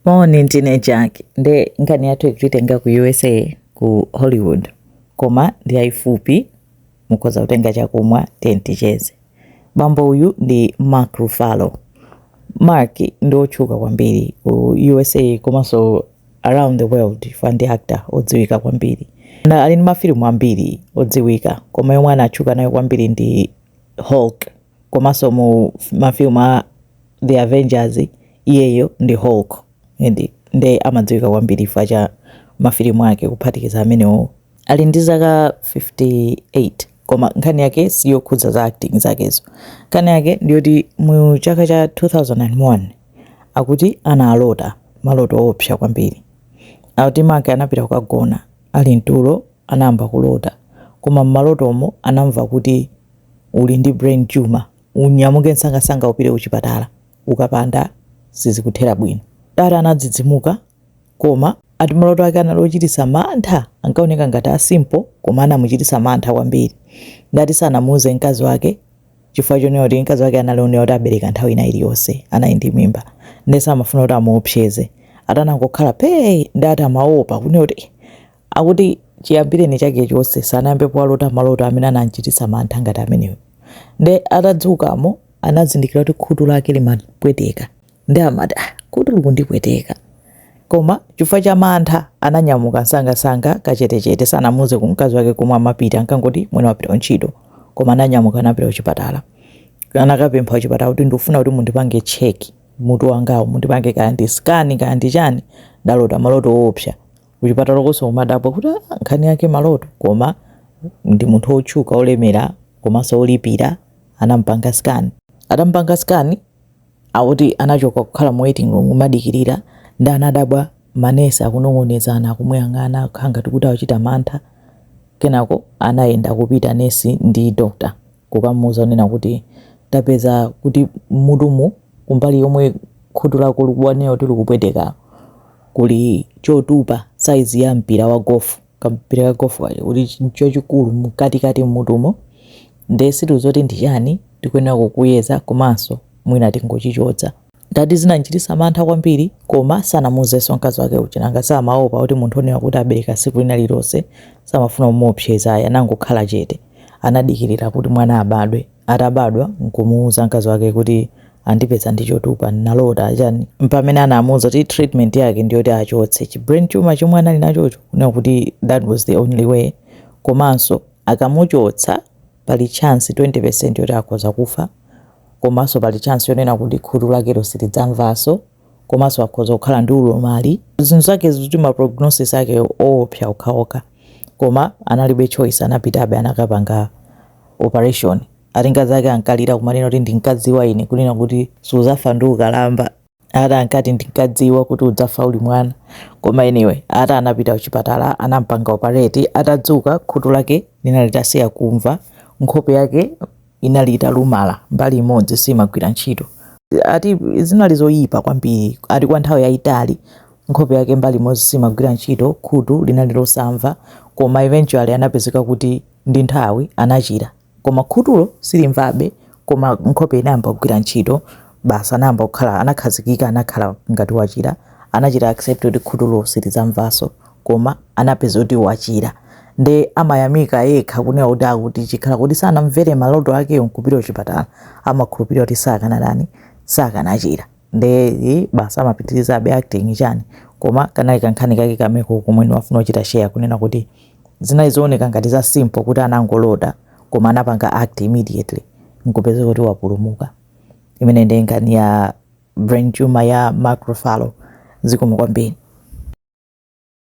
Moni ndine Jack nde nkani yathu ikutenga ku USA ku Hollywood koma ndi yaifupi mukoza kutenga chakumwa tenticheze. Bambo uyu ndi Mark Ruffalo. Mark ndo otchuka kwambiri ku USA komanso around the world fandi actor odziwika kwambiri. Na ali ndi mafilimu ambiri odziwika koma yomwe anatchuka nayo kwambiri ndi Hulk komanso mu mafilimu a The Avengers iyeyo ndi Hulk. Nde amadziwika kwambiri facha mafilimu ake kuphatikiza amenewo. Ali ndi zaka 58 koma nkhani yake siyo khudza za acting zakezo. Nkhani yake ndiyoti mu chaka cha 2001 akuti analota maloto opsa kwambiri. Akuti Mark anapita kukagona ali mtulo anayamba kulota koma mmalotomo anamva kuti uli ndi brain tumor unyamuke msangasanga upite kuchipatala ukapanda sizikuthera bwino. Dara anadzidzimuka koma ati maloto ake analochitisa mantha ankaoneka ngati asimple koma anamuchitisa mantha kwambiri. Ndati sanamuuze mkazi wake chifukwa chonena kuti mkazi wake analionera kuti abereka nthawi ina iliyonse anali ndi mimba ndese amafuna kuti amuopseze atanangokhala pee ndati amaopa kunena kuti akuti chiyambireni chake chonse sanayambepo alota maloto amene anamchitisa mantha ngati amenewo. Nde atadzukamo anazindikira kuti khutu lake limapweteka ndi amati khutu likundipweteka koma chifukwa cha mantha ananyamuka msangasanga kachetechete sanamuuze kumkazi wake komwe amapita ankangoti mwene wapita ntchito koma ananyamuka anapita kuchipatala. Anakapempha kuchipatala kuti ndikufuna kuti mundipange check mutu wangawo mundipange kaya ndi scan kaya ndi chani ndalota maloto woopsa. Kuchipatala konso umadabwa kuti nkhani yake maloto koma ndi munthu otchuka olemera komanso olipira anampanga scan. Atampanga scan akuti anachoka kukhala mu waiting room umadikirira ndi anadabwa manesi akunong'onezana akumuyang'ana akhangati kuti akuchita mantha. Kenako anayenda kupita nesi ndi doctor kukamuuza unena kuti tapeza kuti mutumu kumbali yomwe khutu lako likuonera kuti likupweteka kuli chotupa size ya mpira wa golf kampira ka golf kuti chochikulu mkatikati mmutumo ndesi tuzoti ndi chani tikuyenera kukuyeza komanso mwina tingochichotsa. Ndati zinanchitisa mantha kwambiri koma sanamuuzenso mkazi wake uchinanga samaopa kuti munthu onena kuti abereka tsiku lina lilonse samafuna kumuopseza anangokhala chete anadikirira kuti mwana abadwe. Atabadwa nkumuuza mkazi wake kuti andipeza ndi chotupa nalota chani pamene anamuuza kuti treatment yake ndiyoti achotse chi brain tumor chomwe anali nachocho kunena kuti that was the only way komanso akamuchotsa pali chance 20% yoti akhoza kufa komanso pali chance yonena kuti khutu lakelo silidzamvanso komanso akhoza kukhala ndi ulumali. Zinthu zake zikuti ma prognosis ake oopsa okhaokha koma analibe choice anapitabe anakapanga operation. Atinga zake ankalira kumanena kuti ndinkadziwa ine kunena kuti suzafa ndi ukalamba ata ankati ndinkadziwa kuti udzafa uli mwana koma anyway ata anapita kuchipatala anampanga operate. Atadzuka khutu lake linali litasiya kumva nkhope yake inali italumala mbali imodzi simagwira ntchito. Ati zinali zoyipa kwambiri ati kwa nthawi yayitali nkhope yake mbali imodzi simagwira ntchito khutu linali losamva koma eventually anapezeka kuti ndi nthawi anachira koma khutulo silimvabe koma nkhope inayamba kugwira ntchito basi anayamba kukhala anakhazikika anakhala ngati wachira anachita accept kuti khutulo silidzamvanso koma anapeza kuti wachira. Nde amayamika yekha kunena kuti akuti chikhala kuti sanamvere maloto ake nkupita kuchipatala amakhulupirira kuti sakanachira. Nde basi amapitirizabe acting chani koma kanali kankhani kake kameko kumweni wafuna kuchita share kunena kuti zinali zooneka ngati za simple kuti anangolota koma anapanga act immediately nkupeza kuti wapulumuka. Imene ndi nkhani ya brain tumor ya Mark Ruffalo. Zikomo kwambiri.